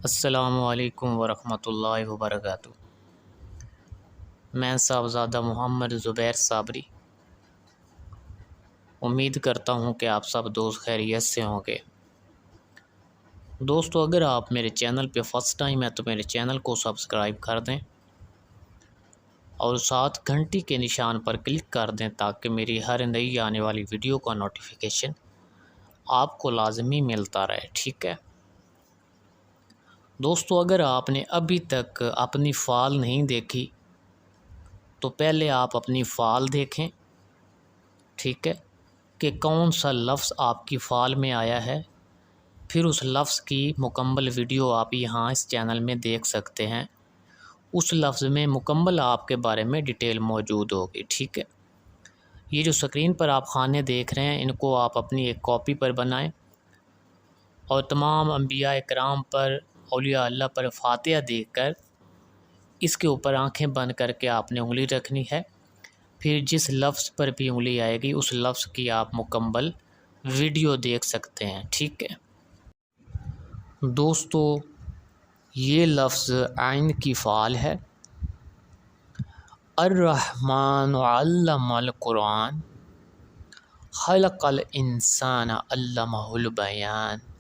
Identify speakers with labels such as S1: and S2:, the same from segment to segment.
S1: السلام علیکم ورحمۃ اللہ وبرکاتہ۔ میں صاحبزادہ محمد زبیر صابری امید کرتا ہوں کہ آپ سب دوست خیریت سے ہوں گے۔ دوستو، اگر آپ میرے چینل پہ فرسٹ ٹائم ہے تو میرے چینل کو سبسکرائب کر دیں اور ساتھ گھنٹی کے نشان پر کلک کر دیں تاکہ میری ہر نئی آنے والی ویڈیو کا نوٹیفیکیشن آپ کو لازمی ملتا رہے، ٹھیک ہے؟ دوستو، اگر آپ نے ابھی تک اپنی فال نہیں دیکھی تو پہلے آپ اپنی فال دیکھیں، ٹھیک ہے، کہ کون سا لفظ آپ کی فال میں آیا ہے، پھر اس لفظ کی مکمل ویڈیو آپ یہاں اس چینل میں دیکھ سکتے ہیں۔ اس لفظ میں مکمل آپ کے بارے میں ڈیٹیل موجود ہوگی، ٹھیک ہے؟ یہ جو سکرین پر آپ خانے دیکھ رہے ہیں، ان کو آپ اپنی ایک کاپی پر بنائیں اور تمام انبیاء کرام پر، اولیاء اللہ پر فاتحہ دیکھ کر اس کے اوپر آنکھیں بند کر کے آپ نے انگلی رکھنی ہے۔ پھر جس لفظ پر بھی انگلی آئے گی اس لفظ کی آپ مکمل ویڈیو دیکھ سکتے ہیں، ٹھیک ہے؟ دوستو، یہ لفظ عین کی فعال ہے۔ الرحمن علم القرآن خلق الانسان علمہ البیان۔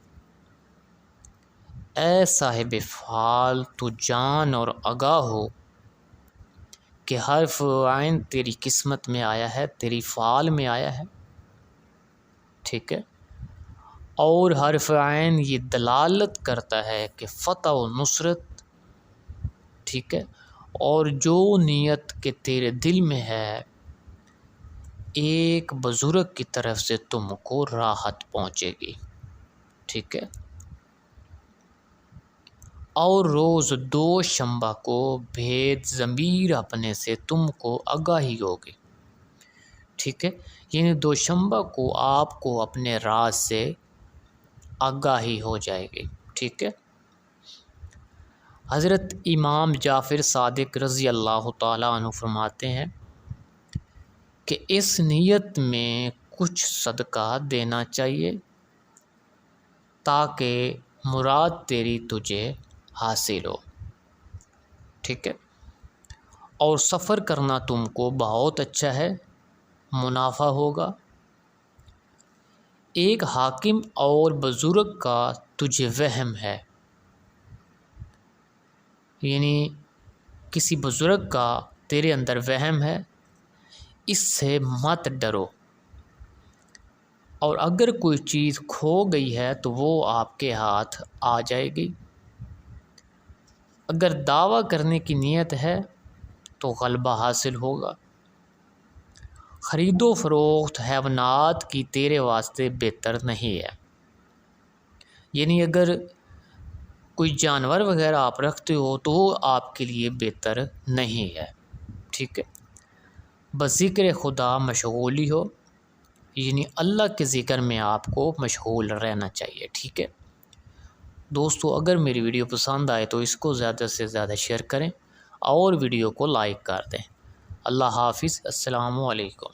S1: اے صاحب فعال، تو جان اور آگاہ ہو کہ حرف عین تیری قسمت میں آیا ہے، تیری فعال میں آیا ہے، ٹھیک ہے؟ اور حرف عین یہ دلالت کرتا ہے کہ فتح و نصرت، ٹھیک ہے؟ اور جو نیت کہ تیرے دل میں ہے، ایک بزرگ کی طرف سے تم کو راحت پہنچے گی، ٹھیک ہے؟ اور روز دوشنبہ کو بھید ضمیر اپنے سے تم کو آگاہی ہوگی، ٹھیک ہے؟ یعنی دوشنبہ کو آپ کو اپنے راز سے آگاہی ہو جائے گی، ٹھیک ہے؟ حضرت امام جعفر صادق رضی اللہ تعالیٰ عنہ فرماتے ہیں کہ اس نیت میں کچھ صدقہ دینا چاہیے تاکہ مراد تیری تجھے حاصل ہو، ٹھیک ہے؟ اور سفر کرنا تم کو بہت اچھا ہے، منافع ہوگا۔ ایک حاکم اور بزرگ کا تجھے وہم ہے، یعنی کسی بزرگ کا تیرے اندر وہم ہے، اس سے مت ڈرو، اور اگر کوئی چیز کھو گئی ہے تو وہ آپ کے ہاتھ آ جائے گی۔ اگر دعویٰ کرنے کی نیت ہے تو غلبہ حاصل ہوگا۔ خرید و فروخت حیوانات کی تیرے واسطے بہتر نہیں ہے، یعنی اگر کوئی جانور وغیرہ آپ رکھتے ہو تو وہ آپ کے لیے بہتر نہیں ہے، ٹھیک ہے؟ بس ذکر خدا مشغولی ہو، یعنی اللہ کے ذکر میں آپ کو مشغول رہنا چاہیے، ٹھیک ہے؟ دوستو، اگر میری ویڈیو پسند آئے تو اس کو زیادہ سے زیادہ شیئر کریں اور ویڈیو کو لائک کر دیں۔ اللہ حافظ، السلام علیکم۔